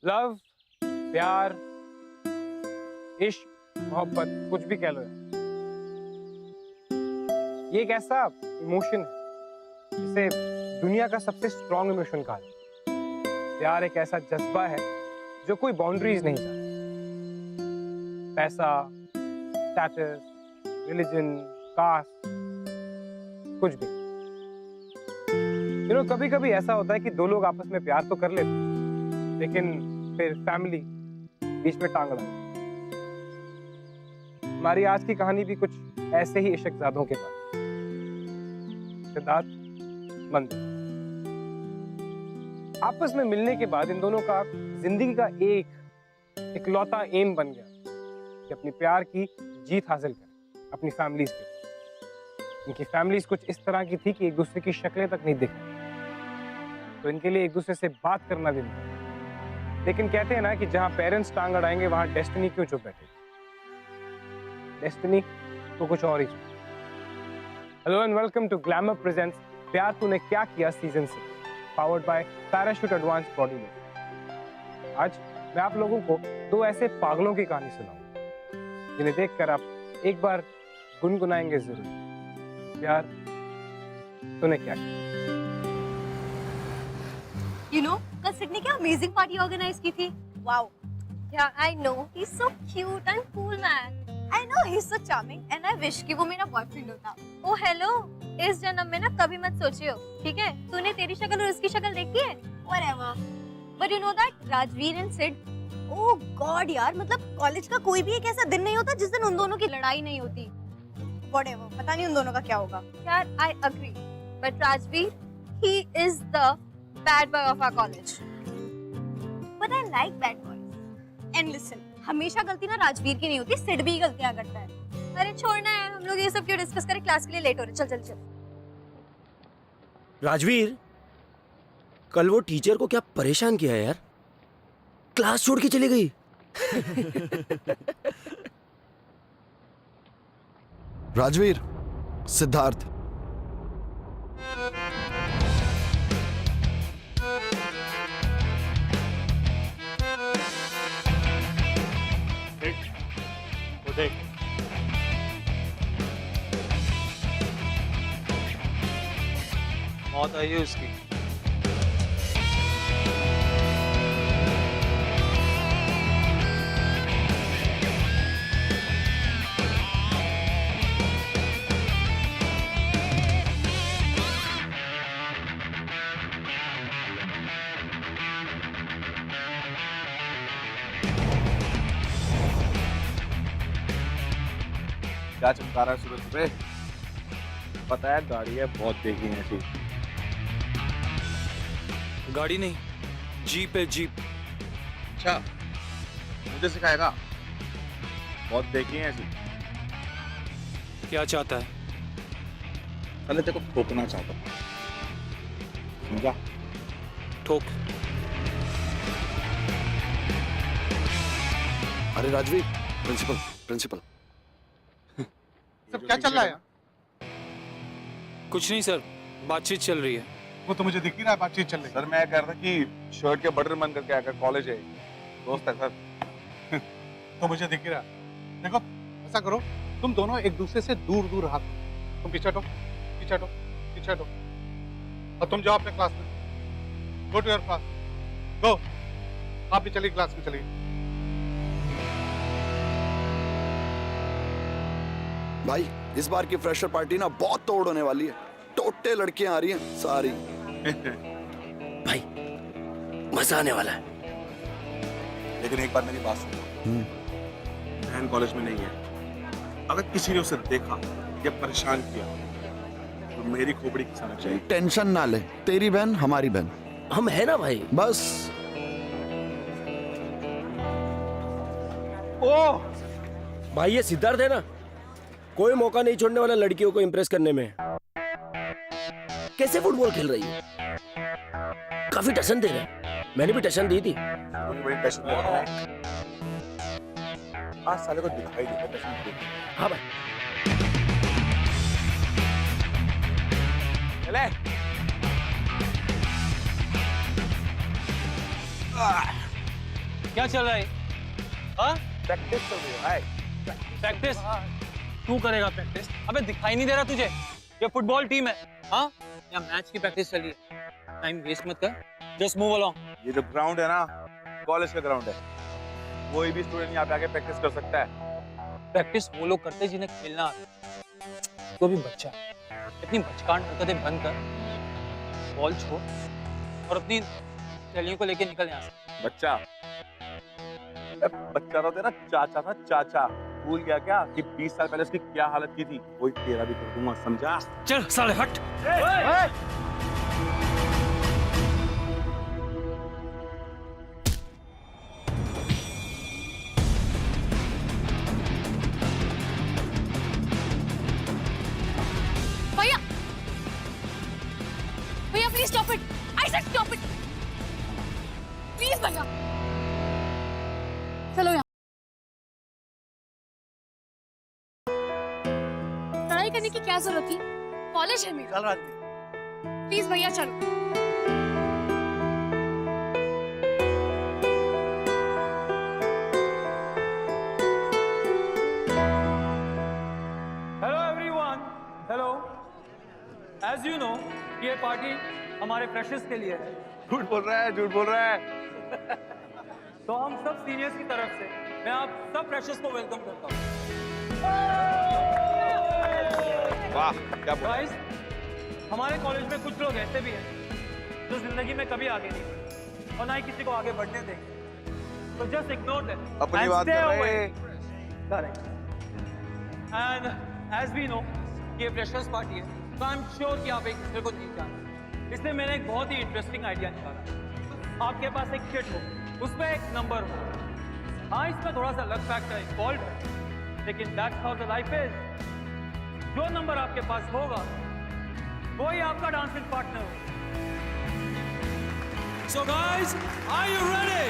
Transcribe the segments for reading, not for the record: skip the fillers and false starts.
Love, प्यार, इश्क, मोहब्बत, कुछ भी कह लो यार, ये एक ऐसा इमोशन है जिसे दुनिया का सबसे स्ट्रॉन्ग इमोशन कहा जाता है। प्यार एक ऐसा जज्बा है जो कोई बाउंड्रीज नहीं जानता। पैसा, स्टेटस, रिलीजन, कास्ट, कुछ भी। कभी कभी ऐसा होता है कि दो लोग आपस में प्यार तो कर लेते हैं, लेकिन फिर फैमिली बीच में टांग अड़ाती है। हमारी आज की कहानी भी कुछ ऐसे ही इश्कजादों के बाद। सिद्धार्थ, मंदिर। आपस में मिलने के बाद इन दोनों का जिंदगी का एक इकलौता एम बन गया कि अपनी प्यार की जीत हासिल करें अपनी फैमिलीज के। इनकी फैमिलीज कुछ इस तरह की थी कि एक दूसरे की शक्लें तक नहीं दिखती, तो इनके लिए एक दूसरे से बात करना भी नहीं। लेकिन कहते हैं ना कि जहां पेरेंट्स टांग अड़ाएंगे वहां डेस्टिनी क्यों चुप बैठेगी। डेस्टिनी तो कुछ और ही चुप। Hello and welcome to glamour presents प्यार तूने क्या किया season 6, powered by Parachute advance body lotion. आज मैं आप लोगों को दो ऐसे पागलों की कहानी सुनाऊंगा जिन्हें देखकर आप एक बार गुनगुनाएंगे जरूर। प्यार तूने क्या किया। You know, कल सिड ने क्या अमेजिंग पार्टी ऑर्गेनाइज की थी। Wow. Yeah, I know. He's so cute and cool, man. I know he's so charming and I wish कि वो मेरा बॉयफ्रेंड होता। Oh, hello. इस जन्म में ना कभी मत सोचियो, ठीक है? तूने तेरी शक्ल और उसकी शक्ल देखी है? Whatever. But you know that Rajveer and Sid? Oh God यार, मतलब कॉलेज का कोई भी एक ऐसा दिन नहीं होता जिस दिन उन दोनों की लड़ाई नहीं होती। whatever, पता नहीं उन दोनों का क्या होगा। यार, I agree. But Rajveer, he is the bad boy of our college. But I like bad boys. And listen, हमेशा गलती ना राजवीर की नहीं होती, सिड भी गलतियां करता है। अरे छोड़ना यार, हम लोग ये सब क्यों डिस्कस करें, क्लास के लिए लेट हो रहे। चल चल चल। राजवीर, कल वो टीचर को क्या परेशान किया यार, क्लास छोड़ के चली गई। राजवीर, सिद्धार्थ। देख, मौत आई है उसकी। क्या चमका रहा है सूरज पे? पता है गाड़ी है, बहुत देखी है ऐसी। गाड़ी नहीं, जीप है, जीप। अच्छा, मुझे सिखाएगा? बहुत देखी है ऐसी। क्या चाहता है? पहले तेरे को ठोकना चाहता हूँ, समझा? ठोक। अरे राजवीर, प्रिंसिपल प्रिंसिपल। सब क्या चल रहा है? कुछ नहीं सर, बातचीत चल रही है। वो तो मुझे दिख ही रहा है, बातचीत चल रही है। सर मैं कह रहा था कि शर्ट के बटन बंद करके आकर कॉलेज है, दोस्त है सर। तो मुझे दिख ही रहा है। देखो, ऐसा करो, तुम दोनों एक दूसरे से दूर दूर हाथ दो। तुम पीछे हटो, पीछे हटो, पीछे हटो, और तुम जाओ अपने क्लास में। गो टू योर क्लास, गो। आप भी चलिए क्लास में, चलिए। भाई, इस बार की फ्रेशर पार्टी ना बहुत तोड़ होने वाली है। टोटे लड़कियां आ रही हैं सारी। भाई, मजा आने वाला है। लेकिन एक बार मेरी बात सुनो, बहन कॉलेज में नहीं है। अगर किसी ने उसे देखा या परेशान किया तो मेरी खोपड़ी खिसाना चाहिए। टेंशन ना ले, तेरी बहन हमारी बहन। हम है ना भाई। बस। ओ भाई, ये सिद्धार्थ है ना, कोई मौका नहीं छोड़ने वाला लड़कियों को इंप्रेस करने में। कैसे फुटबॉल खेल रही है, काफी टशन दे रहा है। मैंने भी टशन दी थी। आज साले को दिखाई देता। हाँ भाई। चले। क्या चल रहा है? हाँ, प्रैक्टिस चल रही है भाई। प्रैक्टिस? तू करेगा प्रैक्टिस? अबे दिखाई नहीं दे रहा तुझे? ये फुटबॉल टीम है, हाँ? या मैच की प्रैक्टिस चल रही है? टाइम वेस्ट मत कर, जस्ट मूव अलोंग। ये जो ग्राउंड है ना, कॉलेज का ग्राउंड है। कोई भी स्टूडेंट यहाँ पे आके प्रैक्टिस कर सकता है। प्रैक्टिस वो लोग करते हैं जिन्हें खेलना आता है। तो भी बच्चा, इतनी बचकान हरकतें बंद कर, बॉल छोड़ और अपनी सहेलियों को लेके निकल यहाँ से। बच्चा, बच्चा तो तेरा चाचा था, चाचा। भूल गया क्या कि 20 साल पहले उसकी क्या हालत की थी? वही तेरा भी कर दूंगा, समझा? चल साले हट। भैया भैया please stop it, I said stop it please भैया। चलो यहाँ लड़ाई करने की क्या जरूरत थी? कॉलेज है मेरा। चल राजवीर। प्लीज भैया चलो। Hello everyone, hello. As you know, ये पार्टी हमारे फ्रेशर्स के लिए है। झूठ बोल रहा है, झूठ बोल रहा है। तो हम सब सीनियर्स की तरफ से मैं आप सब फ्रेशर्स को वेलकम करता हूँ। वाह, क्या बोला? गाइस, हमारे कॉलेज में कुछ लोग ऐसे भी हैं जो जिंदगी में कभी आगे नहीं बढ़े और ना ही किसी को आगे बढ़ने देंगे। तो जस्ट इग्नोर देम अपनी बात कर रहे हैं। Correct. And as we know, ये फ्रेशर्स पार्टी है, तो आई एम श्योर कि आप एक दूसरे को नहीं जानते। इसलिए मैंने एक बहुत ही इंटरेस्टिंग आइडिया निकाला। आपके पास एक शीट हो, उसमें एक नंबर हो। हाँ, इसमें थोड़ा सा लक फैक्टर इन्वॉल्व है, लेकिन that's how the life is. जो नंबर आपके पास होगा वही आपका डांसिंग पार्टनर होगा। So guys, are you ready?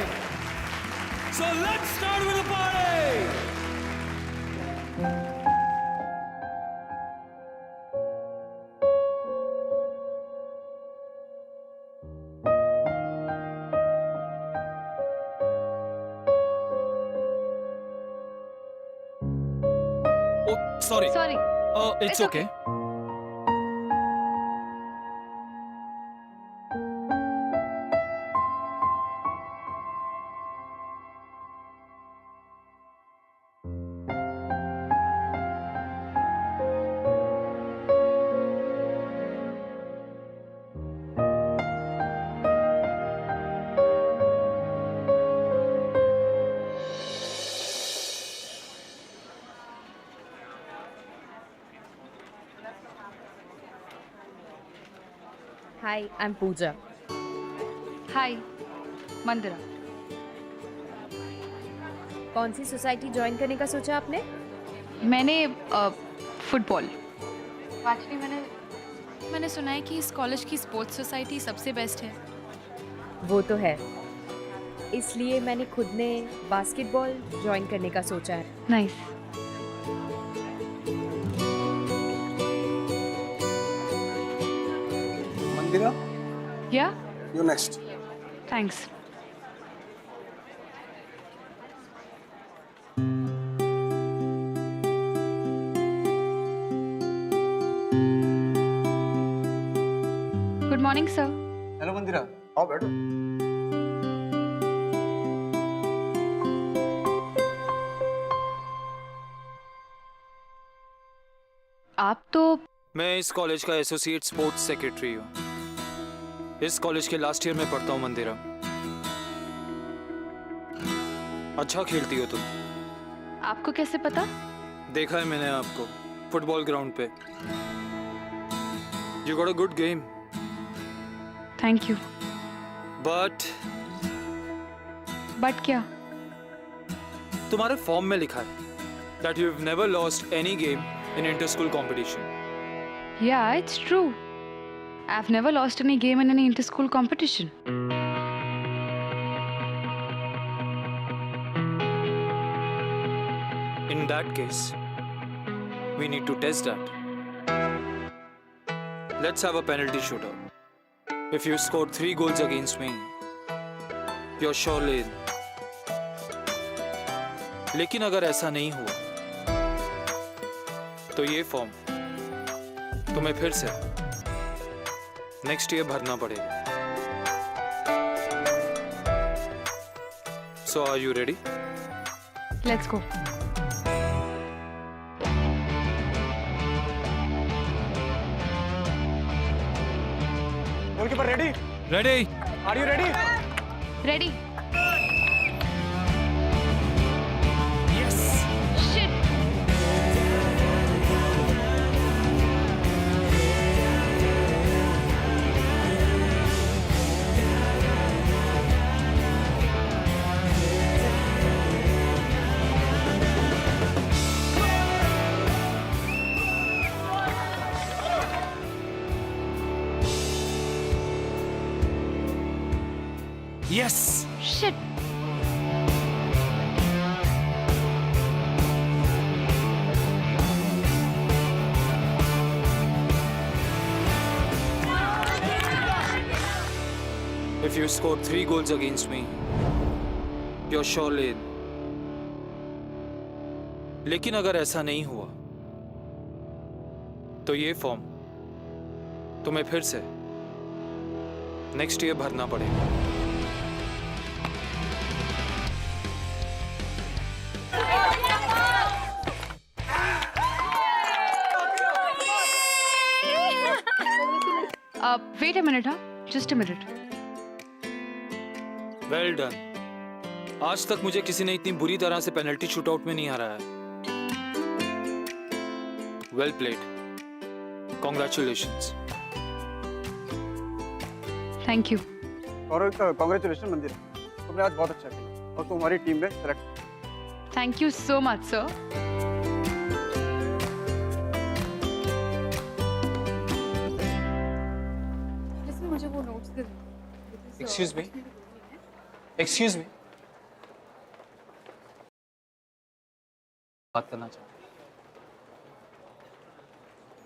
So let's start with the party. Oh, sorry. Sorry. It's It's okay. Hi, I am Pooja. Hi Mandira. कौन सी सोसाइटी ज्वाइन करने का सोचा आपने? मैंने फुटबॉल। एक्चुअली मैंने सुना है कि इस कॉलेज की स्पोर्ट्स सोसाइटी सबसे बेस्ट है। वो तो है, इसलिए मैंने खुद ने बास्केटबॉल ज्वाइन करने का सोचा है। नाइस। मंदिरा, या you next. Thanks. Good morning sir. Hello Mandira, आओ बैठो। आप तो मैं इस कॉलेज का एसोसिएट स्पोर्ट्स सेक्रेटरी हूँ। इस कॉलेज के लास्ट ईयर में पढ़ता हूँ मंदिरा। अच्छा खेलती हो तुम। आपको कैसे पता? देखा है मैंने आपको फुटबॉल ग्राउंड पे। You got a good game. Thank you. But क्या? तुम्हारे फॉर्म में लिखा है that you've never lost any game in inter-school competition. Yeah, it's true. I've never lost any game in any inter-school competition. In that case, we need to test that. Let's have a penalty shootout. If you score 3 goals against me, you're surely in. लेकिन अगर ऐसा नहीं हुआ तो ये form तुम्हें फिर से नेक्स्ट ईयर भरना पड़ेगा। So are you ready? Let's go. Goalkeeper ready? Ready. Are you ready? Ready. Yes. Shit. Yes. Shit. If you scored 3 goals against me, you're surely in. लेकिन अगर ऐसा नहीं हुआ तो ये फॉर्म तुम्हें फिर से नेक्स्ट ईयर भरना पड़ेगा। वेट अ मिनट, हाँ, just a minute. Well done. आज तक मुझे किसी ने इतनी बुरी तरह से पेनल्टी शूटआउट में नहीं हराया है। Well played. Congratulations. Thank you. और कांग्रेचुलेशन मंदिर, तुमने आज बहुत अच्छा किया और तुम हमारी टीम में select. Thank you so much sir. मुझे वो नोट्स दे दो। एक्सक्यूज मी, एक्सक्यूज मी, बात करना चाहता हूँ।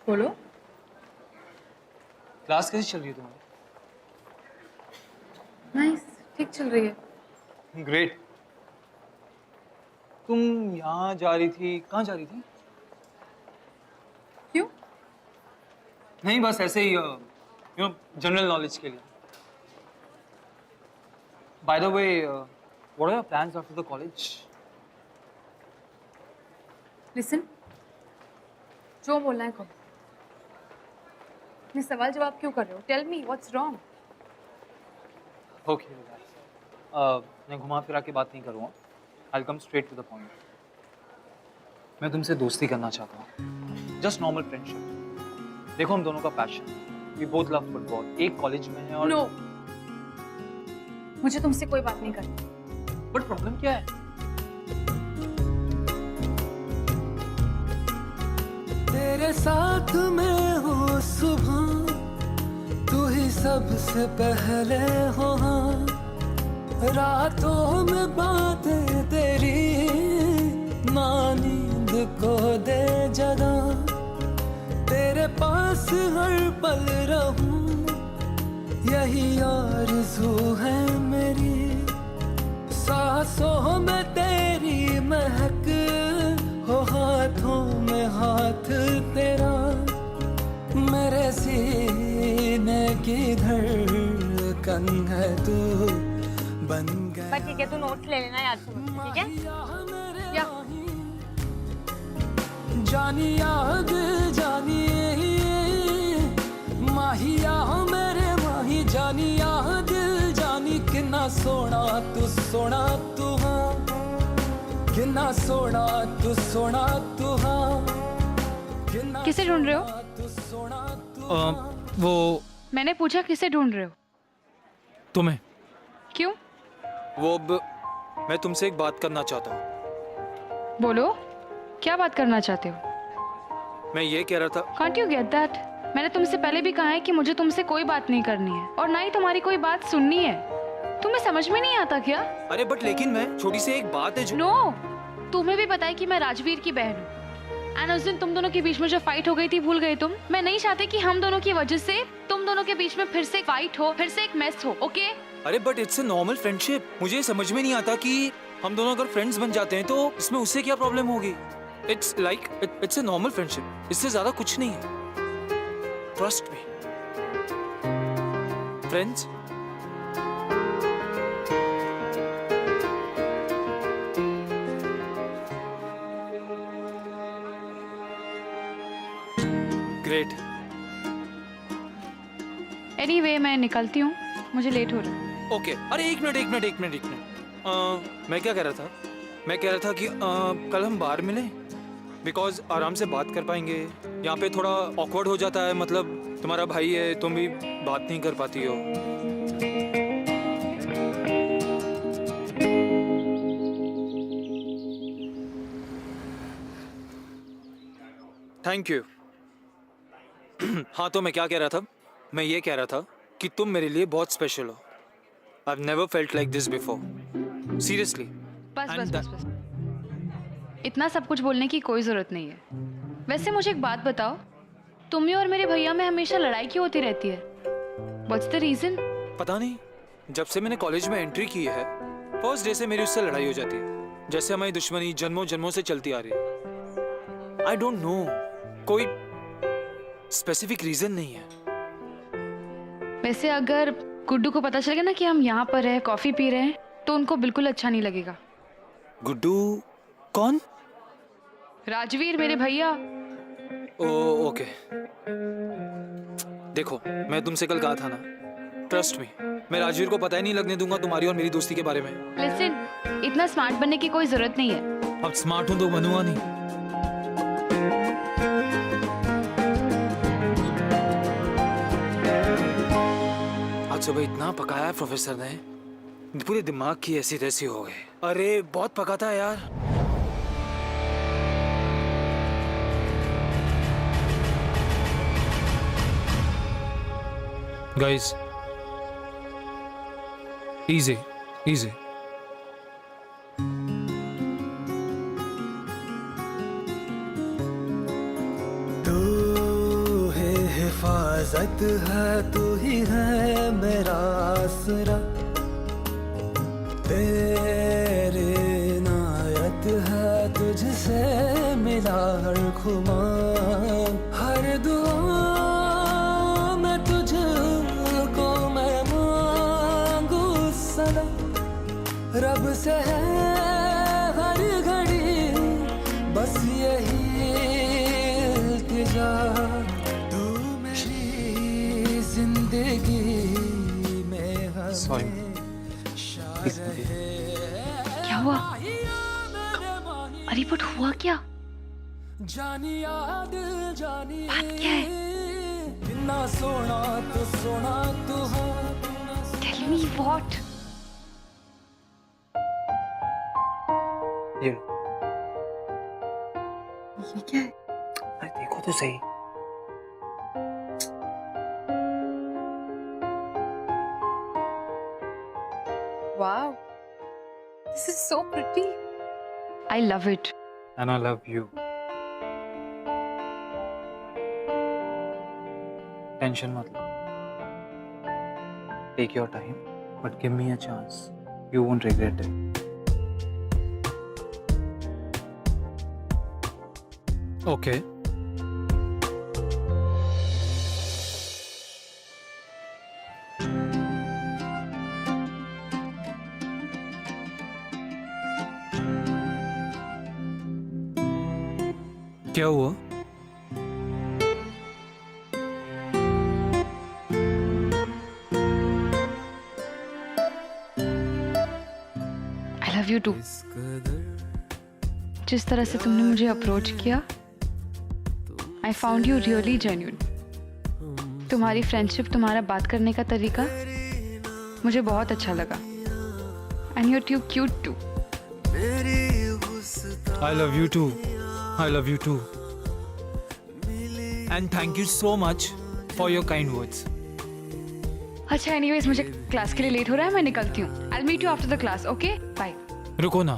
बोलो। क्लास कैसी चल रही है तुम्हारी? नाइस, ठीक चल रही है। ग्रेट। तुम यहाँ जा रही थी, कहाँ जा रही थी? क्यों? नहीं, बस ऐसे ही जनरल नॉलेज के लिए। By the way, what are your plans after the college? Listen, जो बोलना है कहो। मैं सवाल जवाब क्यों कर रहे हो? Tell me what's wrong. Okay, मैं घुमा फिरा के बात नहीं करूँगा। I'll come straight to the point. मैं तुमसे दोस्ती करना चाहता हूँ, जस्ट नॉर्मल फ्रेंडशिप। देखो, हम दोनों का passion, we both love football, एक कॉलेज में है और नो, मुझे तुमसे कोई बात नहीं करनी। बट प्रॉब्लम क्या है? तेरे साथ मैं हूँ सुबह, तू ही सबसे पहले हो, रातों में बातें तेरी ना नींद को दे जगा, तेरे पास हर पल रहूं यही आरज़ू है मेरी, सांसों में तेरी महक हो, हाथों में हाथ तेरा, मेरे सीने की धड़कन है तू बन गया। ठीक है, तू नोट्स ले लेना याद से, ठीक है? या जानी याद जानिए माहिया मेरे माही, जानी याद जानी कितना सोना तू हाँ, कितना सोना तू हाँ। किसे ढूंढ रहे हो? वो मैंने पूछा किसे ढूंढ रहे हो? तुम्हें। क्यों? वो मैं तुमसे एक बात करना चाहता हूँ। बोलो, क्या बात करना चाहते हो? मैं ये कह रहा था। Can't you get that? मैंने तुमसे पहले भी कहा है कि मुझे तुमसे कोई बात नहीं करनी है और ना ही तुम्हारी कोई बात सुननी है। तुम्हें समझ में नहीं आता क्या? अरे बट लेकिन मैं छोटी सी एक बात है जो। नो, तुम्हें भी पता है कि मैं राजवीर की बहन हूँ। एंड उस दिन तुम दोनों के बीच में जो फाइट हो गई थी, भूल गए तुम? मैं नहीं चाहती कि हम दोनों की वजह से तुम दोनों के बीच में फिर से फाइट हो, फिर से एक मेस हो, ओके? अरे but it's a normal friendship. मुझे समझ में नहीं आता कि हम दोनों अगर फ्रेंड्स बन जाते हैं तो इसमें उससे क्या प्रॉब्लम होगी? It's like it's a normal friendship, इससे ज्यादा कुछ नहीं है। Trust me friends. Great. Anyway मैं निकलती हूँ, मुझे लेट हो रहा है। ओके अरे एक मिनट। मैं क्या कह रहा था, मैं कह रहा था कि कल हम बाहर मिलें, बिकॉज आराम से बात कर पाएंगे। यहाँ पे थोड़ा ऑकवर्ड हो जाता है, मतलब तुम्हारा भाई है, तुम भी बात नहीं कर पाती हो। Thank you. हाँ तो मैं क्या कह रहा था, मैं ये कह रहा था कि तुम मेरे लिए बहुत स्पेशल हो। I've never felt like this before. Seriously. बस। इतना सब कुछ बोलने की कोई जरूरत नहीं है। वैसे मुझे एक बात बताओ, तुम्हें और मेरे भैया में हमेशा लड़ाई क्यों होती रहती है? What's the reason? पता नहीं, जब से मैंने कॉलेज में एंट्री की है, फर्स्ट डे से मेरी उससे लड़ाई हो जाती है, जैसे हमारी दुश्मनी जन्मों जन्मों से चलती आ रही है। I don't know, कोई स्पेसिफिक रीजन नहीं है। वैसे अगर गुड्डू को पता चलेगा ना कि हम यहाँ पर हैं, कॉफी पी रहे हैं, तो उनको बिल्कुल अच्छा नहीं लगेगा। गुड्डू कौन? राजवीर, मेरे भैया। ओ ओके। देखो मैं तुमसे कल कहा था ना, ट्रस्ट मी, मैं राजवीर को पता ही नहीं लगने दूंगा तुम्हारी और मेरी दोस्ती के बारे में। लिसन, इतना स्मार्ट बनने की कोई जरूरत नहीं है। अब स्मार्ट हूं तो बनूंगा नहीं। आज सुबह इतना पकाया है प्रोफेसर ने, पूरे दिमाग की ऐसी तैसी हो गई। अरे बहुत पकाता है यार। Guys easy easy. तू है हिफाजत है, तू ही है मेरा आसरा, तेरे इनायत है, तुझसे मिला हर खुमा, हर दुआ में तुझको मैं मांगू सदा, रब से है हर घड़ी बस यही इल्तिजा, तू मेरी जिंदगी में सॉरी। क्या हुआ? अरे बट हुआ क्या? जानिया दिल जानिए, बात क्या है? कितना सोना तू हो। Tell me what? ये क्या है? अरे देखो तो सही। Wow, this is so pretty. I love it. And I love you. Tension मत लो. Take your time, but give me a chance. You won't regret it. Okay. क्या हुआ? I love you too. जिस तरह से तुमने मुझे अप्रोच किया, I found you really genuine. तुम्हारी फ्रेंडशिप, तुम्हारा बात करने का तरीका मुझे बहुत अच्छा लगा. And you're too cute too. I love you too. I love you too. And thank you so much for your kind words. अच्छा, anyways मुझे क्लास के लिए लेट हो रहा है, मैं निकलती हूँ. I'll meet you after the class, okay? Bye. रुको ना,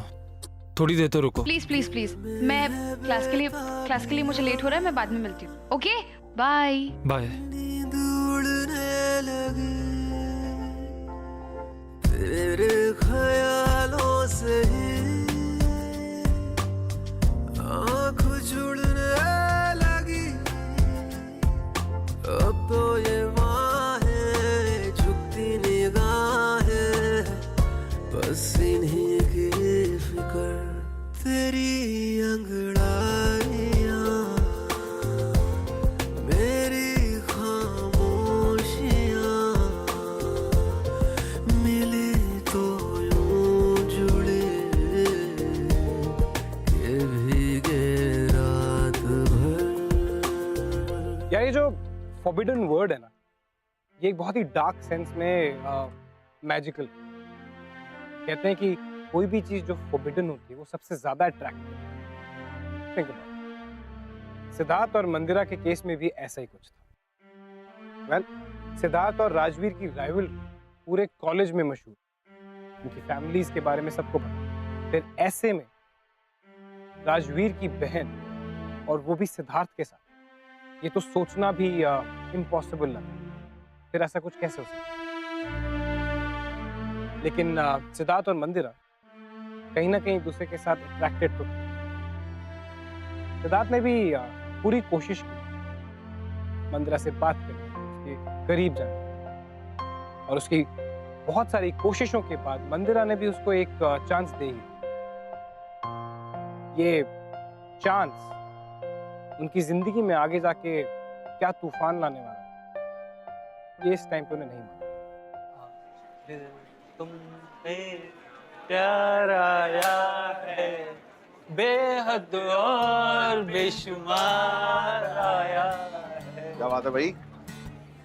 थोड़ी देर तो रुको. Please, please, please. मैं क्लास के लिए मुझे लेट हो रहा है, मैं बाद में मिलती हूँ. Okay? Bye. Bye. तेरे ख्यालों से ही फॉरबिडन वर्ड है ना, ये एक बहुत ही डार्क सेंस में मैजिकल। कहते हैं कि कोई भी चीज जो फॉरबिडन होती है वो सबसे ज्यादा अट्रैक्टिव है। Think about it. सिद्धार्थ और मंदिरा के केस में भी ऐसा ही कुछ था। वेल, सिद्धार्थ और राजवीर की राइवलरी पूरे कॉलेज में मशहूर, उनकी फैमिलीज के बारे में सबको पता। फिर ऐसे में राजवीर की बहन और वो भी सिद्धार्थ के साथ, ये तो सोचना भी इम्पॉसिबल लगा। फिर ऐसा कुछ कैसे हो सकता? लेकिन सिद्धार्थ और मंदिरा कहीं ना कहीं दूसरे के साथ अट्रैक्टेड तो थे। सिद्धार्थ ने भी पूरी कोशिश की मंदिरा से बात करने की, उसके करीब जाने की। और उसकी बहुत सारी कोशिशों के बाद मंदिरा ने भी उसको एक चांस दे ही। ये चांस उनकी जिंदगी में आगे जाके क्या तूफान लाने वाला है, ये इस टाइम पे उन्हें नहीं मालूम। तुम पे प्यार आया है, बेहद और बेशुमार आया है। क्या बात है भाई,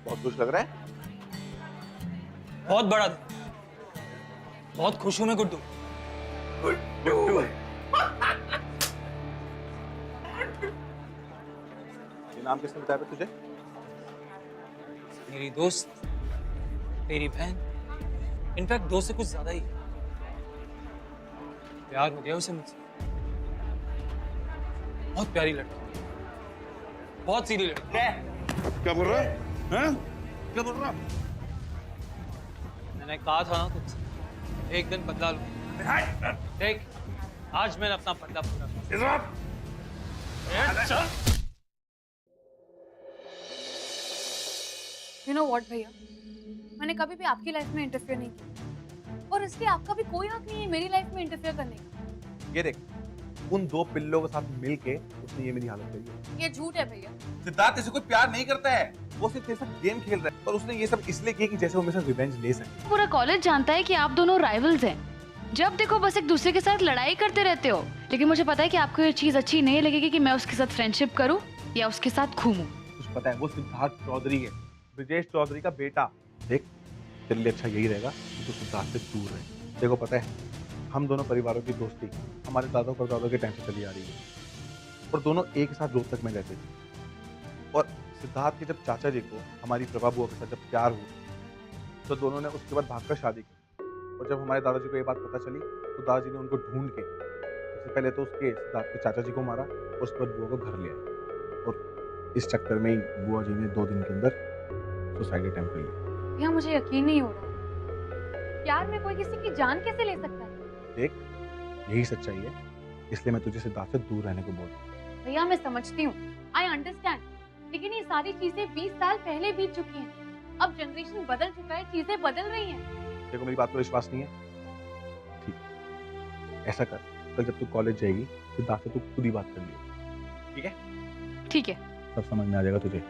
बहुत खुश लग रहा है। बहुत बड़ा, बहुत खुश हूं मैं गुड्डू। गुड्डू, ये नाम किसने बताया तुझे? मेरी दोस्त, मेरी बहन, इनफैक्ट दोस्त से कुछ ज्यादा ही। प्यार हो गया उसे मुझसे। बहुत प्यारी लड़की, बहुत सीधी लड़की। क्या बोल रहा है? हैं? क्या बोल रहा? मैंने कहा था ना तुझसे, एक दिन बदला लूं। देख, आज मैंने अपना बदला पूरा किया। You know what, भैया, मैंने कभी भी आपकी लाइफ में इंटरफेयर नहीं किया और इसलिए आपका भी कोई हक नहीं है मेरी लाइफ में इंटरफेयर करने का। ये देख, उन दो पिल्लों के साथ मिलके उसने ये मेरी हालत करी है। ये झूठ है भैया। सिद्धार्थ ऐसे कोई प्यार नहीं करता है, वो सिर्फ तेरे साथ गेम खेल रहा है। और उसने ये सब इसलिए किया कि जैसे वो मेरे साथ रिवेंज ले सके। पूरा कॉलेज जानता है कि आप दोनों राइवल्स हैं। जब देखो बस एक दूसरे के साथ लड़ाई करते रहते हो। लेकिन मुझे पता है कि आपको ये चीज अच्छी नहीं लगेगी कि मैं उसके साथ फ्रेंडशिप करूं या उसके साथ घूमूं। कुछ पता है, वो सिद्धार्थ चौधरी है, ब्रजेश चौधरी का बेटा। देख, तेरे लिए अच्छा यही रहेगा कि तू सिद्धार्थ से दूर रहे। देखो पता है, हम दोनों परिवारों की दोस्ती हमारे दादा परदादों के टाइम से चली आ रही है और दोनों एक साथ रोहतक में रहते थे। और सिद्धार्थ के जब चाचा जी को हमारी प्रभा बुआ के साथ जब प्यार हुआ तो दोनों ने उसके बाद भागकर शादी की। और जब हमारे दादाजी को ये बात पता चली तो दादाजी ने उनको ढूंढ के सबसे पहले तो उसके सिद्धार्थ के चाचा जी को मारा और उसके बाद बुआ को घर ले आए। और इस चक्कर में ही बुआ जी ने 2 दिन के अंदर सुसाइड अटेम्प्ट कर लिया। भैया मुझे यकीन नहीं हो रहा, प्यार में कोई किसी की जान कैसे ले सकता है? देख, यही सच्चाई है, इसलिए मैं तुझे सिद्धार्थ से दूर रहने को बोल रहा हूँ। भैया मैं समझती हूँ, आई अंडरस्टैंड, लेकिन ये सारी चीजें 20 साल पहले बीत चुकी हैं। अब जनरेशन बदल चुका है, चीजें बदल रही हैं। देखो मेरी बात पर विश्वास नहीं है, ठीक, ऐसा कर, कल जब तू कॉलेज जाएगी सिद्धार्थ से तू खुद ही बात कर लियो, ठीक है? ठीक है, सब समझ में आ जाएगा तुझे।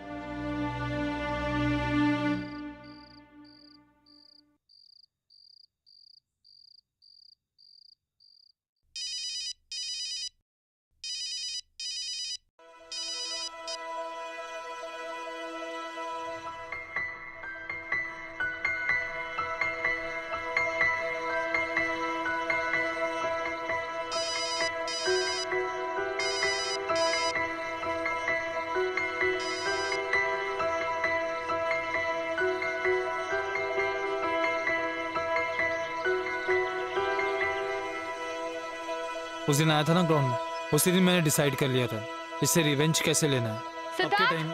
उस दिन आया था ना ग्राउंड में, उसी दिन मैंने डिसाइड कर लिया था इससे रिवेंज कैसे लेना है। अब के time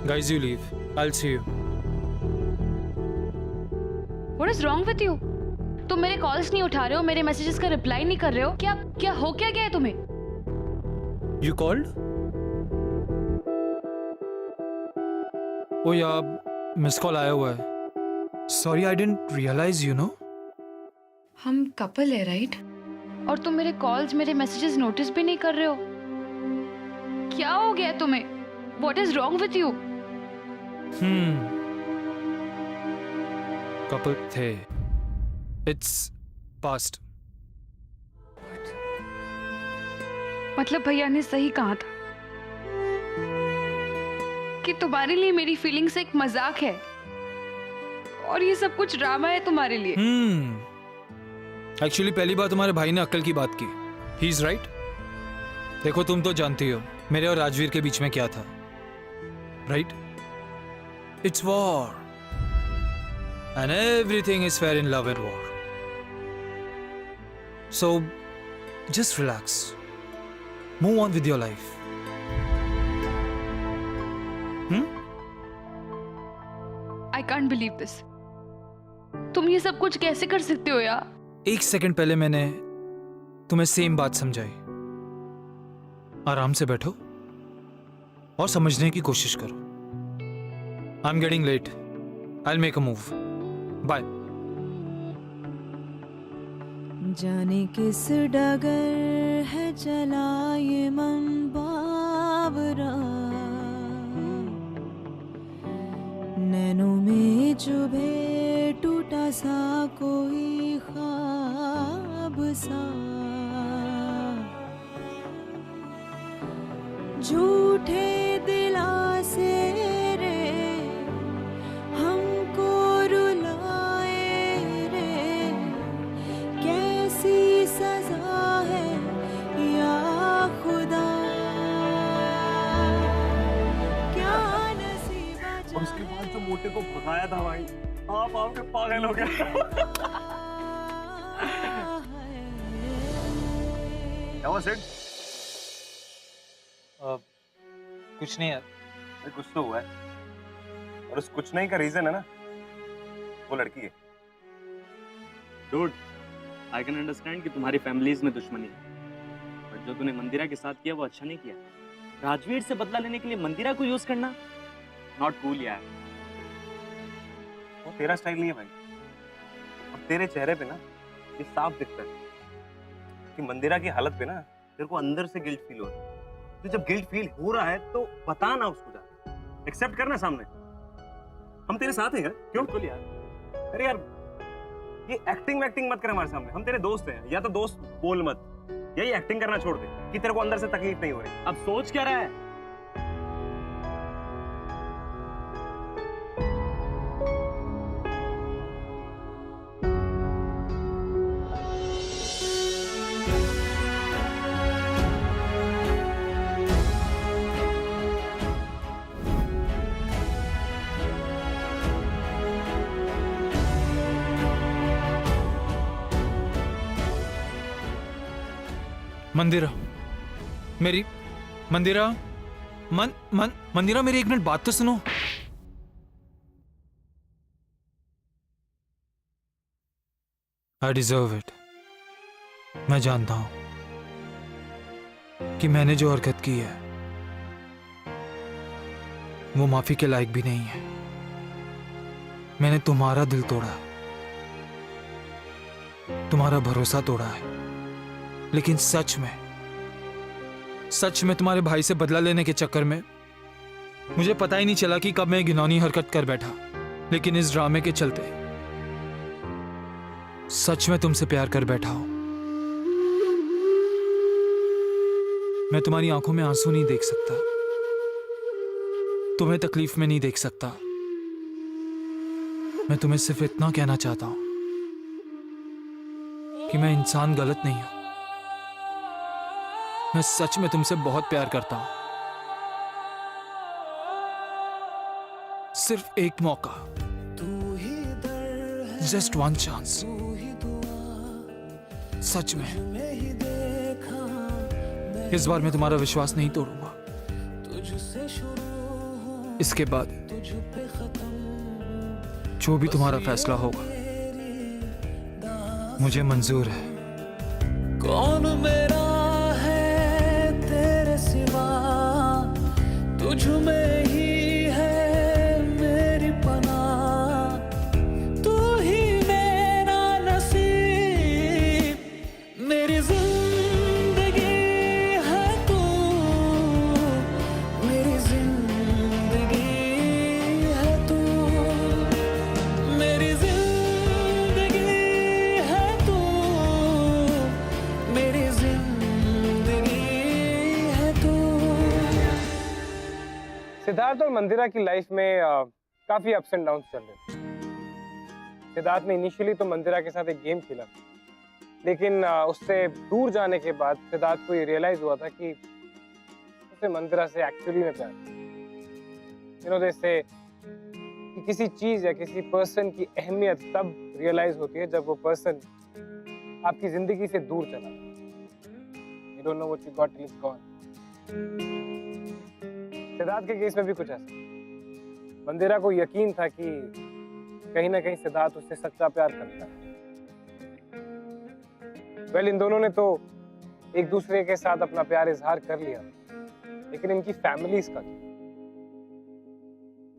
guys you leave, I will see you. What is wrong with you? तुम मेरे कॉल्स नहीं उठा रहे हो, मेरे मैसेजेस का रिप्लाई नहीं कर रहे हो। क्या क्या हो क्या गया है तुम्हें? You called? ओ यार, मिस कॉल आया हुआ है। Sorry, I didn't realise, you know. हम कपल है राइट? और तुम मेरे कॉल्स मेरे मैसेजेस नोटिस भी नहीं कर रहे हो। क्या हो गया तुम्हें? What is wrong with you? Couple थे, इट्स पास्ट। मतलब भैया ने सही कहा था। कि तुम्हारे लिए मेरी फीलिंग्स एक मजाक है और ये सब कुछ ड्रामा है तुम्हारे लिए। एक्चुअली पहली बार तुम्हारे भाई ने अक्ल की बात की। He is right. देखो तुम तो जानती हो मेरे और राजवीर के बीच में क्या था, right? It's war and everything is fair in love and war. So just relax, move on with your life. I can't believe this. तुम ये सब कुछ कैसे कर सकते हो यार? एक सेकंड पहले मैंने तुम्हें सेम बात समझाई। आराम से बैठो और समझने की कोशिश करो। I am getting late, I will make a move. Bye. जाने किस डगर है चला ये मन बावरा, नैनों में चुभे टूटा सा कोई ख्वाब सा, झूठे दिलासे रे हमको रुलाए रे, कैसी सजा है या खुदा, क्या नसीबा। उसके बाद जो मोटे को भगाया था भाई, आप आपके पागल हो गए। क्या हुआ सेठ? कुछ नहीं यार। कुछ तो हुआ है, और उस कुछ नहीं का रीजन है ना वो लड़की है। डूड, आई कैन अंडरस्टैंड कि तुम्हारी फैमिलीज में दुश्मनी है, बट जो तूने मंदिरा के साथ किया वो अच्छा नहीं किया। राजवीर से बदला लेने के लिए मंदिरा को यूज करना नॉट कूल यार। वो तेरा स्टाइल नहीं है भाई, और तेरे चेहरे पे ना ये साफ दिखता है कि मंदिरा की हालत पे ना तेरे को अंदर से गिल्ट फील हो रहा है। तो जब गिल्ट फील हो रहा है तो बता ना उसको, जाके एक्सेप्ट करना सामने। हम तेरे साथ हैं यार। क्यों? बिल्कुल यार। अरे यार ये एक्टिंग मत कर हमारे सामने, हम तेरे दोस्त हैं। या तो दोस्त बोल मत, यही एक्टिंग करना छोड़ दे कि तेरे को अंदर से तकलीफ नहीं हो रही। अब सोच क्या रहा है? मंदिरा, मेरी मंदिरा, मंदिरा मेरी एक मिनट बात तो सुनो। I deserve it. मैं जानता हूं कि मैंने जो हरकत की है वो माफी के लायक भी नहीं है। मैंने तुम्हारा दिल तोड़ा, तुम्हारा भरोसा तोड़ा है, लेकिन सच में तुम्हारे भाई से बदला लेने के चक्कर में मुझे पता ही नहीं चला कि कब मैं घिनौनी हरकत कर बैठा। लेकिन इस ड्रामे के चलते सच में तुमसे प्यार कर बैठा हूं। मैं तुम्हारी आंखों में आंसू नहीं देख सकता, तुम्हें तकलीफ में नहीं देख सकता। मैं तुम्हें सिर्फ इतना कहना चाहता हूं कि मैं इंसान गलत नहीं हूं। मैं सच में तुमसे बहुत प्यार करता हूं। सिर्फ एक मौका, जस्ट वन चांस। सच में इस बार मैं तुम्हारा विश्वास नहीं तोड़ूंगा। इसके बाद जो भी तुम्हारा फैसला होगा मुझे मंजूर है। कौन मेरा सिवा तुझ में ही है मेरी पनाह, तू ही मेरा नसीब, मेरी जिंदगी है तू, मेरी जिंदगी है तू, मेरी जिंदगी है तू, मेरी जिंदगी। सिद्धार्थ और मंदिरा की लाइफ में काफी अप्स एंड डाउन्स चल रहे थे। सिद्धार्थ ने इनिशियली तो मंदिरा के साथ एक गेम खेला, लेकिन उससे दूर जाने के बाद सिद्धार्थ को ये रियलाइज हुआ था कि उसे मंदिरा से एक्चुअली में प्यार जैसे कि किसी चीज या किसी पर्सन की अहमियत तब रियलाइज होती है जब वो पर्सन आपकी जिंदगी से दूर चला। You don't know what you got till it's gone. Siddharth के केस में भी कुछ ऐसा। मंदिरा को यकीन था कि कहीं ना कहीं सिद्धार्थ उससे सच्चा प्यार करता है। वेल, इन दोनों ने तो एक दूसरे के साथ अपना प्यार इजहार कर लिया, लेकिन इनकी फैमिलीज का क्या?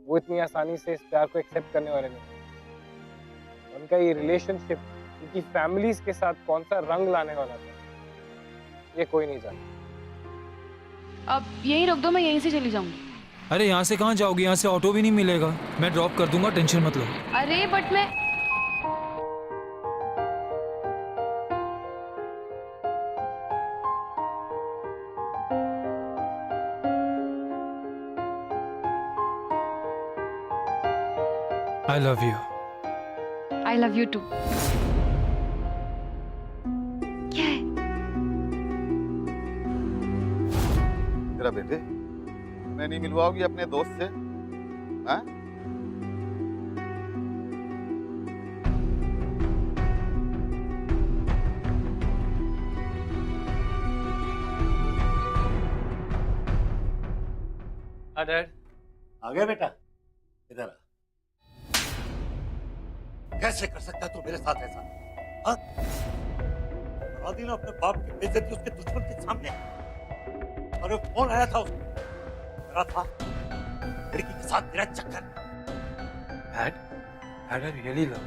वो इतनी आसानी से इस प्यार को एक्सेप्ट करने वाले नहीं। उनका ये रिलेशनशिप उनकी फैमिलीज के साथ कौन सा रंग लाने वाला था, ये कोई नहीं जानता। अब यहीं रोक दो, मैं यहीं से चली जाऊंगी। अरे यहाँ से कहाँ जाओगी? यहाँ से ऑटो भी नहीं मिलेगा। मैं ड्रॉप कर दूंगा, टेंशन मत लो। अरे बट मैं I love you. I love you too. क्या है? तेरा बेटे मैं नहीं मिलवाओगी अपने दोस्त से? हाँ? डैड आ गया बेटा, इधर आ। कैसे कर सकता तू मेरे साथ ऐसा? हाँ? करा दी ना अपने बाप की बेइज्जती उसके दुश्मन के सामने। अरे फोन आया था उसको, मेरा था लड़की के साथ मेरा चक्कर। Dad, dad I really love.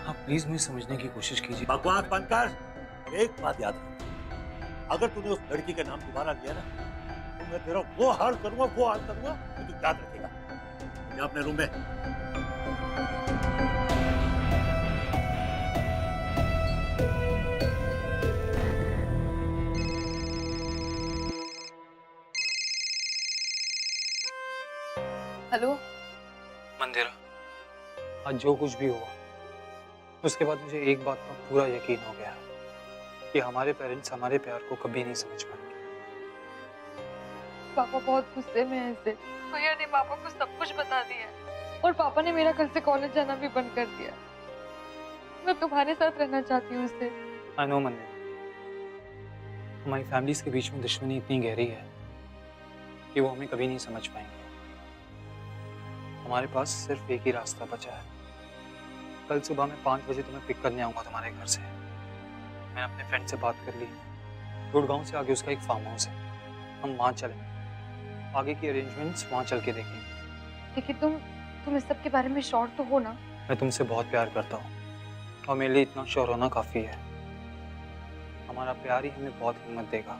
आप प्लीज मुझे समझने की कोशिश कीजिए। बकवास बंद कर। एक बात याद रख, अगर तूने उस लड़की का नाम दोबारा लिया ना, तो मैं तेरा वो हाल करूंगा कि तू याद रखेगा। जा अपने रूम में। हेलो मंदिरा, आज जो कुछ भी हुआ उसके बाद मुझे एक बात का पूरा यकीन हो गया कि हमारे पेरेंट्स हमारे प्यार को कभी नहीं समझ पाएंगे। पापा बहुत गुस्से में है इससे। भैया ने पापा को सब कुछ बता दिया है और पापा ने मेरा कल से कॉलेज जाना भी बंद कर दिया। मैं तुम्हारे साथ रहना चाहती हूँ उससे। आई नो मंदिरा, हमारी फैमिलीज के बीच में दुश्मनी इतनी गहरी है कि वो हमें कभी नहीं समझ पाएंगे। हमारे पास सिर्फ एक ही रास्ता बचा है। कल सुबह मैं 5 बजे तुम्हें पिक करने आऊँगा तुम्हारे घर से। मैंने अपने फ्रेंड से बात कर ली। गुड़गांव से आगे उसका एक फार्म हाउस है, हम वहाँ चलेंगे। आगे की अरेंजमेंट्स वहाँ चल के देखेंगे। लेकिन तुम इस सब के बारे में श्योर तो हो ना? मैं तुमसे बहुत प्यार करता हूँ और मेरे लिए इतना श्योर होना काफ़ी है। हमारा प्यार ही हमें बहुत हिम्मत देगा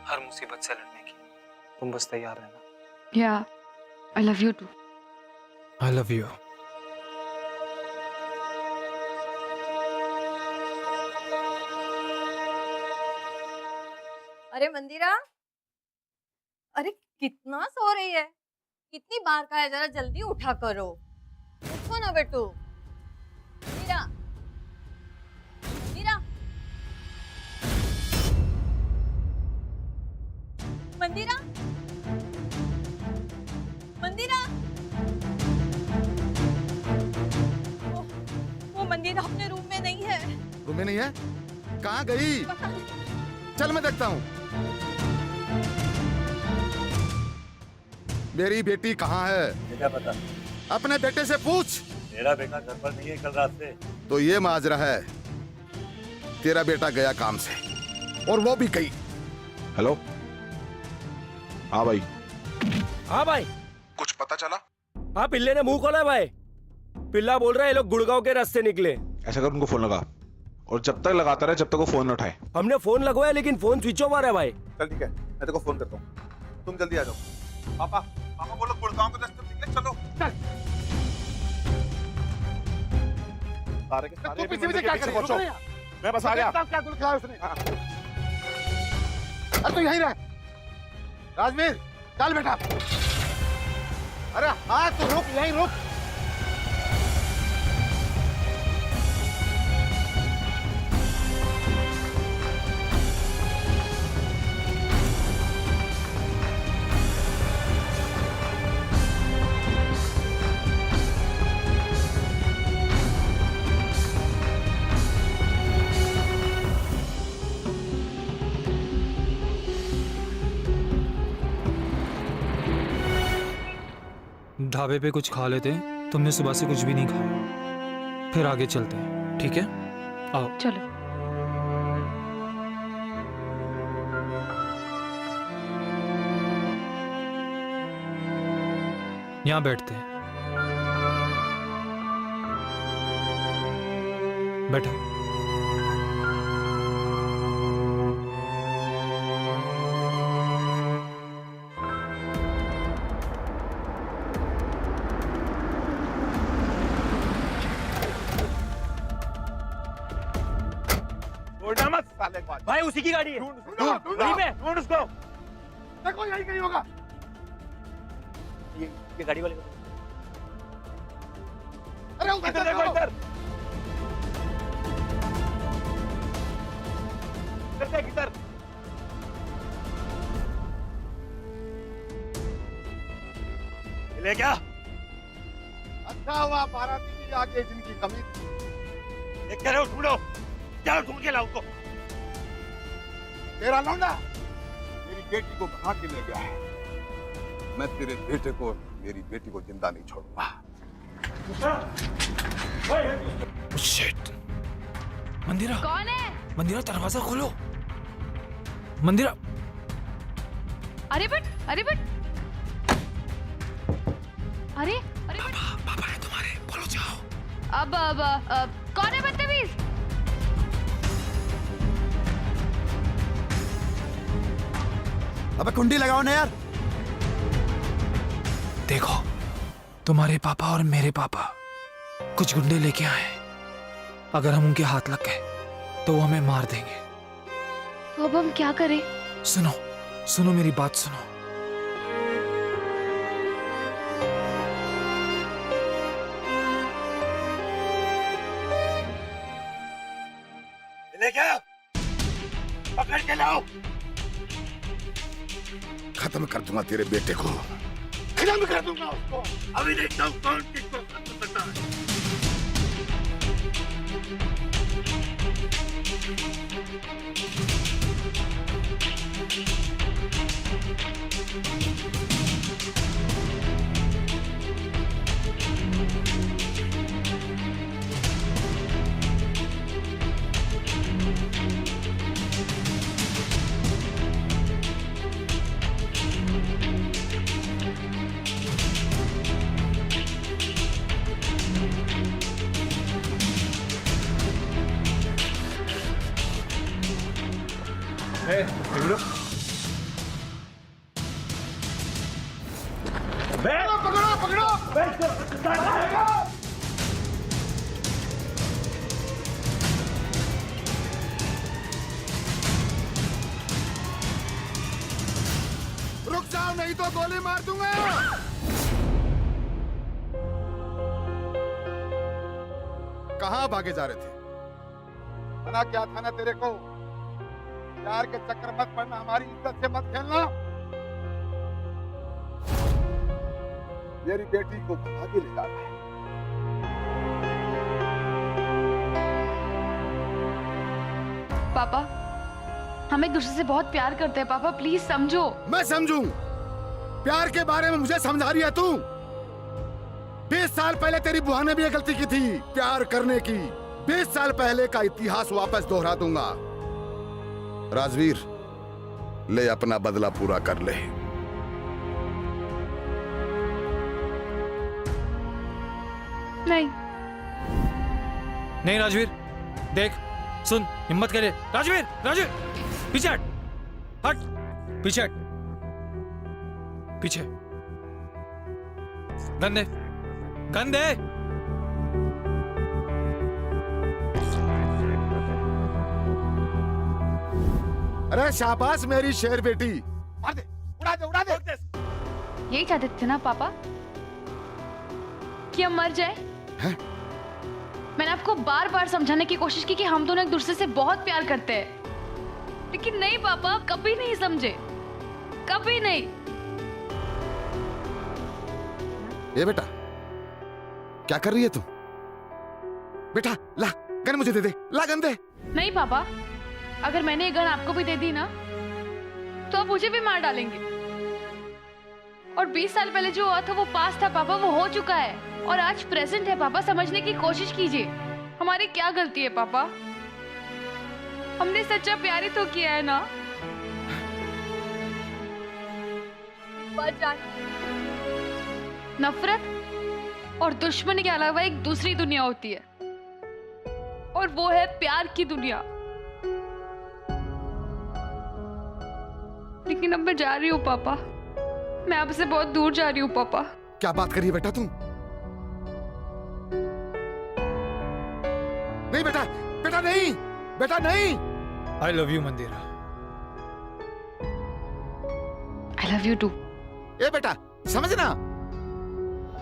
हर मुसीबत से लड़ने की। तुम बस तैयार रहना। या I love you too. I love you. अरे मंदिरा, अरे कितना सो रही है? कितनी बार का है, जरा जल्दी उठा करो। उठो ना बेटू। मंदिरा, मंदिरा, मंदिरा, मंदिरा। वो मंदिरा अपने रूम में नहीं है। रूम में नहीं है? कहाँ गई? चल मैं देखता हूँ। मेरी बेटी कहाँ है? मुझे क्या पता? अपने बेटे से पूछ। मेरा बेटा घर पर नहीं है कल रात से। तो ये माजरा है, तेरा बेटा गया काम से और वो भी कहीं। हेलो, हाँ भाई। हाँ भाई, कुछ पता चला? हाँ पिल्ले ने मुंह खोला है भाई। पिल्ला बोल रहा है ये लोग गुड़गांव के रास्ते निकले। ऐसा कर, उनको फोन लगा और जब तक लगाता रहे जब तक वो फोन न उठाए। हमने फोन लगवाया लेकिन फोन स्विच ऑफ आ रहा है भाई। चल ठीक है, मैं तेरे को फोन करता हूँ, तुम जल्दी आ जाओ। पापा, पापा बोलो गुड़गांव के रास्ते निकले, चलो। सारे के सारे पीछे क्या कर रहे हो? मैं बस आ गया। क्या गुल खिलाया उसने? अरे तो यहीं रह। राजवीर, चल बेटा। अरे हाँ तो रुक, यहीं रुक। ढाबे पे कुछ खा लेते हैं, तुमने सुबह से कुछ भी नहीं खाया, फिर आगे चलते हैं, ठीक है? आओ। चलो। यहाँ बैठते हैं। बैठो। छोड़ना मत साले को। भाई उसी की गाड़ी है। वहीं पे ढूंढ उसको। देखो यही कहीं होगा। ये गाड़ी वाले अरे उधर देखो इधर। इधर देख इधर। ले क्या? अच्छा हुआ बाराती भी आगे जिनकी कमी थी। ये कह रहे हो ढूंढो, क्या ढूंढ के लाओ उसको। तेरा लौंडा मेरी बेटी को भाग के ले गया है। मैं तेरे बेटे को, मेरी बेटी को जिंदा नहीं छोड़ूंगा। शिट। मंदिरा। कौन है? मंदिरा दरवाजा खोलो। मंदिरा। अरे बट अरे पापा है तुम्हारे, बोलो जाओ। अब कौन है बदतमीज? अबे कुंडी लगाओ ना यार। देखो, तुम्हारे पापा और मेरे पापा कुछ गुंडे लेके आए। अगर हम उनके हाथ लग गए तो वो हमें मार देंगे। तो अब हम क्या करें? सुनो मेरी बात सुनो। ले क्या? पकड़ के लाओ। खत्म कर दूंगा तेरे बेटे को, खत्म कर दूंगा उसको। अभी देखता हूँ कौन किसको खत्म करता है। पकड़ो। रुक जाओ नहीं तो गोली मार दूंगा। कहाँ भागे जा रहे थे? मना क्या था ना तेरे को, प्यार के चक्कर मत पड़ना, हमारी इज्जत से मत खेलना। मेरी बेटी को भागे ले जाना है। पापा, हम एक दूसरे से बहुत प्यार करते हैं पापा, प्लीज समझो। मैं समझूं? प्यार के बारे में मुझे समझा रही है तू? 20 साल पहले तेरी बुआ ने भी ये गलती की थी, प्यार करने की। 20 साल पहले का इतिहास वापस दोहरा दूंगा। राजवीर, ले अपना बदला पूरा कर ले। नहीं राजवीर, देख, सुन, हिम्मत करे। राजवीर, पीछे हट, पीछे हट, पीछे। गन दे। अरे शाबाश मेरी शेर बेटी। मार दे, उड़ा दे। यही चाहते थे ना पापा, कि हम मर जाए? मैंने आपको बार बार समझाने की कोशिश की कि हम दोनों एक दूसरे से बहुत प्यार करते हैं, लेकिन नहीं पापा, कभी नहीं समझे, कभी नहीं। ये बेटा क्या कर रही है तू? बेटा ला गन मुझे दे दे, ला गन दे। नहीं पापा, अगर मैंने ये गन आपको भी दे दी ना तो आप मुझे भी मार डालेंगे। और 20 साल पहले जो हुआ था वो पास्ट था पापा, वो हो चुका है, और आज प्रेजेंट है पापा। समझने की कोशिश कीजिए, हमारी क्या गलती है पापा? हमने सच्चा प्यार ही तो किया है ना। नफरत और दुश्मनी के अलावा एक दूसरी दुनिया होती है, और वो है प्यार की दुनिया। लेकिन अब मैं जा रही हूँ पापा, मैं आपसे बहुत दूर जा रही हूँ पापा। क्या बात कर रही है बेटा तुम? नहीं बेटा, बेटा नहीं, बेटा नहीं। I love you Mandira. I love you too. ए बेटा समझना।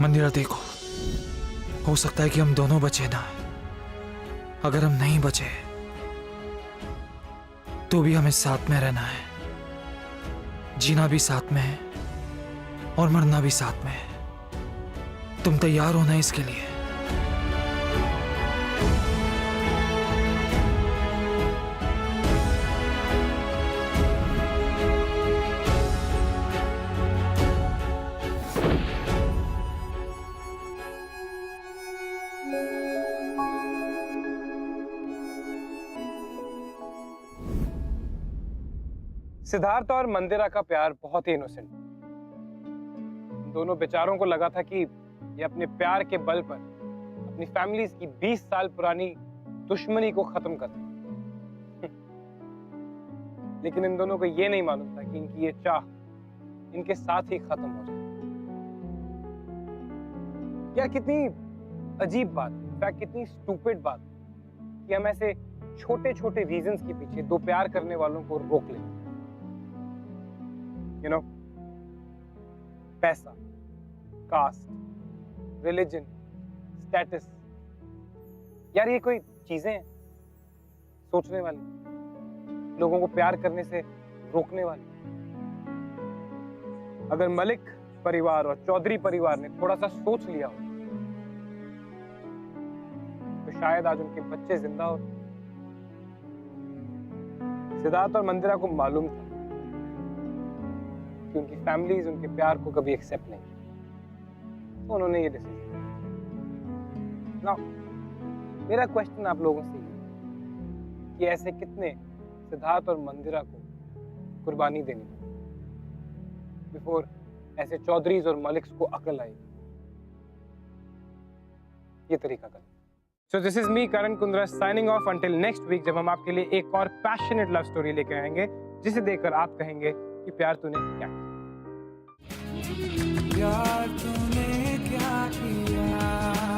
मंदिरा देखो, हो सकता है कि हम दोनों बचे ना। अगर हम नहीं बचे तो भी हमें साथ में रहना है, जीना भी साथ में है और मरना भी साथ में है। तुम तैयार हो ना इसके लिए? सिद्धार्थ और मंदिरा का प्यार बहुत ही इनोसेंट। दोनों बेचारों को लगा था कि ये अपने प्यार के बल पर अपनी फैमिलीज की 20 साल पुरानी दुश्मनी को खत्म कर दें। लेकिन इन दोनों को ये नहीं मालूम था कि इनकी ये चाह इनके साथ ही खत्म हो जाए। यार कितनी अजीब बात, इनफैक्ट कितनी स्टूपिड बात कि हम ऐसे छोटे छोटे रीजंस के पीछे दो प्यार करने वालों को रोक लें। You know, पैसा, कास्ट, रिलीजन, स्टेटस, यार ये कोई चीजें हैं सोचने वाली, लोगों को प्यार करने से रोकने वाली? अगर मलिक परिवार और चौधरी परिवार ने थोड़ा सा सोच लिया हो तो शायद आज उनके बच्चे जिंदा होते। सिद्धार्थ और मंदिरा को मालूम था कि उनकी फैमिलीज उनके प्यार को कभी एक्सेप्ट नहीं की, तो उन्होंने ये डिसीजन लिया। नाउ मेरा क्वेश्चन आप लोगों से ये कि ऐसे कितने सिद्धार्थ और मंदिरा को कुर्बानी देनी पड़ी बिफोर ऐसे चौधरीज और मलिक्स को अकल आई ये तरीका गलत। So this is me Karan Kundra signing off until next week, जब हम आपके लिए एक और पैशनेट लव स्टोरी लेकर आएंगे जिसे देखकर आप कहेंगे कि प्यार तूने क्या किया। प्यार तूने क्या किया।